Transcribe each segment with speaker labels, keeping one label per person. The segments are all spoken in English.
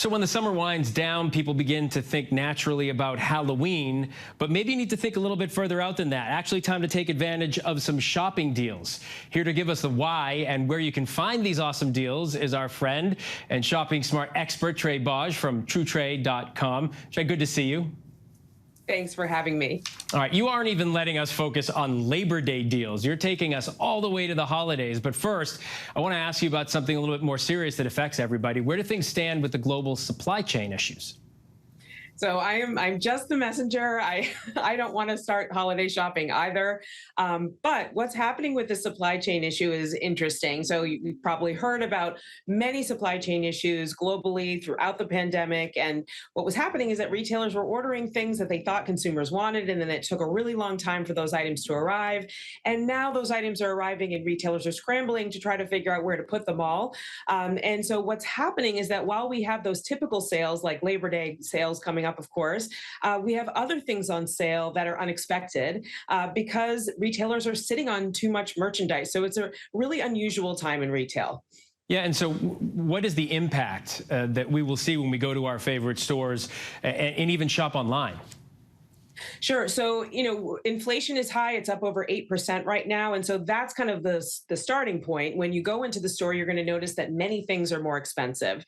Speaker 1: So when the summer winds down, people begin to think naturally about Halloween, but maybe you need to think a little bit further out than that. Actually, time to take advantage of some shopping deals. Here to give us the why and where you can find these awesome deals is our friend and shopping smart expert, Trae Bodge from TrueTrade.com. Trae, good to see you.
Speaker 2: Thanks for having me.
Speaker 1: All right, you aren't even letting us focus on Labor Day deals. You're taking us all the way to the holidays. But first, I want to ask you about something a little bit more serious that affects everybody. Where do things stand with the global supply chain issues?
Speaker 2: So I'm just the messenger. I don't want to start holiday shopping either. But what's happening with the supply chain issue is interesting. So you've probably heard about many supply chain issues globally throughout the pandemic. And what was happening is that retailers were ordering things that they thought consumers wanted, and then it took a really long time for those items to arrive. And now those items are arriving and retailers are scrambling to try to figure out where to put them all. And so what's happening is that while we have those typical sales like Labor Day sales coming up, of course, we have other things on sale that are unexpected because retailers are sitting on too much merchandise. So it's a really unusual time in retail.
Speaker 1: Yeah, and so what is the impact that we will see when we go to our favorite stores and even shop online?
Speaker 2: Sure. So, inflation is high. It's up over 8% right now. And so that's kind of the starting point. When you go into the store, you're going to notice that many things are more expensive.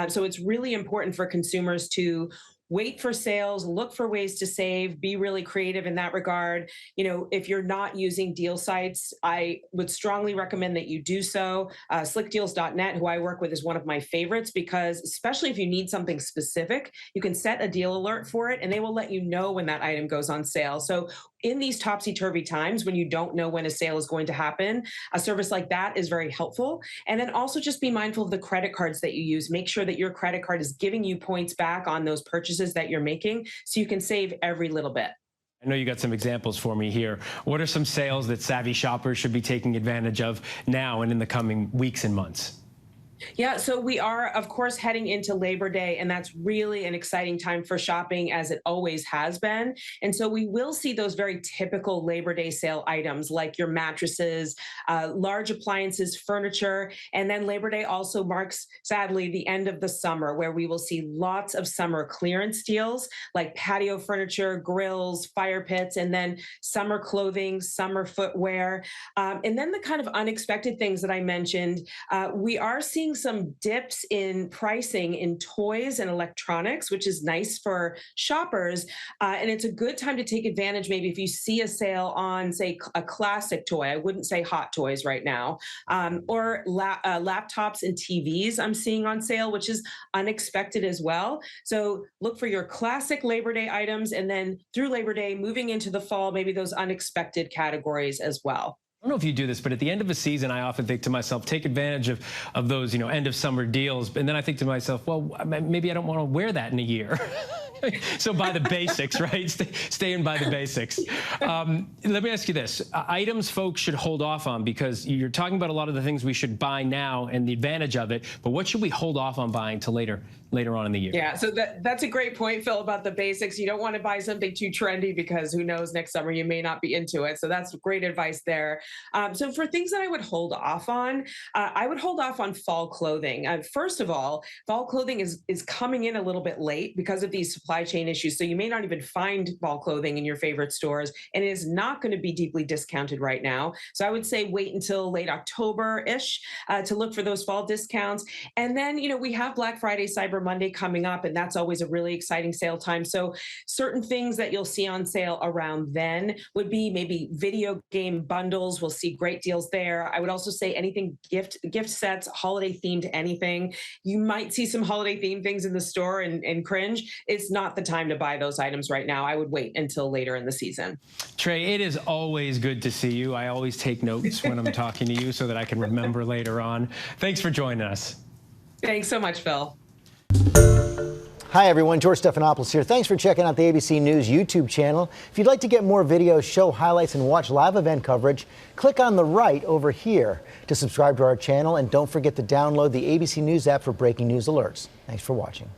Speaker 2: So it's really important for consumers to wait for sales, look for ways to save, be really creative in that regard. If you're not using deal sites, I would strongly recommend that you do so. Slickdeals.net, who I work with, is one of my favorites because especially if you need something specific, you can set a deal alert for it and they will let you know when that item goes on sale. So in these topsy-turvy times when you don't know when a sale is going to happen, a service like that is very helpful. And then also just be mindful of the credit cards that you use. Make sure that your credit card is giving you points back on those purchases that you're making so you can save every little bit.
Speaker 1: I know you got some examples for me here. What are some sales that savvy shoppers should be taking advantage of now and in the coming weeks and months?
Speaker 2: Yeah, so we are, of course, heading into Labor Day, and that's really an exciting time for shopping, as it always has been. And so we will see those very typical Labor Day sale items like your mattresses, large appliances, furniture. And then Labor Day also marks, sadly, the end of the summer, where we will see lots of summer clearance deals like patio furniture, grills, fire pits, and then summer clothing, summer footwear. And then the kind of unexpected things that I mentioned, we are seeing some dips in pricing in toys and electronics, which is nice for shoppers. And it's a good time to take advantage. Maybe if you see a sale on, say, a classic toy, I wouldn't say hot toys right now, or laptops and TVs I'm seeing on sale, which is unexpected as well. So look for your classic Labor Day items, and then through Labor Day, moving into the fall, maybe those unexpected categories as well.
Speaker 1: I don't know if you do this, but at the end of a season, I often think to myself, take advantage of those, end of summer deals. And then I think to myself, well, maybe I don't want to wear that in a year. So buy the basics, right? Stay in by the basics. Let me ask you this. Items folks should hold off on, because you're talking about a lot of the things we should buy now and the advantage of it. But what should we hold off on buying till later on in the year?
Speaker 2: Yeah, so that's a great point, Phil, about the basics. You don't want to buy something too trendy because who knows, next summer you may not be into it. So that's great advice there. So for things that I would hold off on, I would hold off on fall clothing. First of all, fall clothing is coming in a little bit late because of these supply chain issues. So you may not even find fall clothing in your favorite stores, and it is not going to be deeply discounted right now. So I would say wait until late October-ish to look for those fall discounts. And then, we have Black Friday, Cyber Monday coming up, and that's always a really exciting sale time. So certain things that you'll see on sale around then would be maybe video game bundles. We'll see great deals there. I would also say anything gift sets, holiday themed anything. You might see some holiday themed things in the store and cringe. It's not the time to buy those items right now. I would wait until later in the season.
Speaker 1: Trae, it is always good to see you. I always take notes when I'm talking to you so that I can remember later on. Thanks for joining us.
Speaker 2: Thanks so much, Phil.
Speaker 3: Hi, everyone. George Stephanopoulos here. Thanks for checking out the ABC News YouTube channel. If you'd like to get more videos, show highlights, and watch live event coverage, click on the right over here to subscribe to our channel. And don't forget to download the ABC News app for breaking news alerts. Thanks for watching.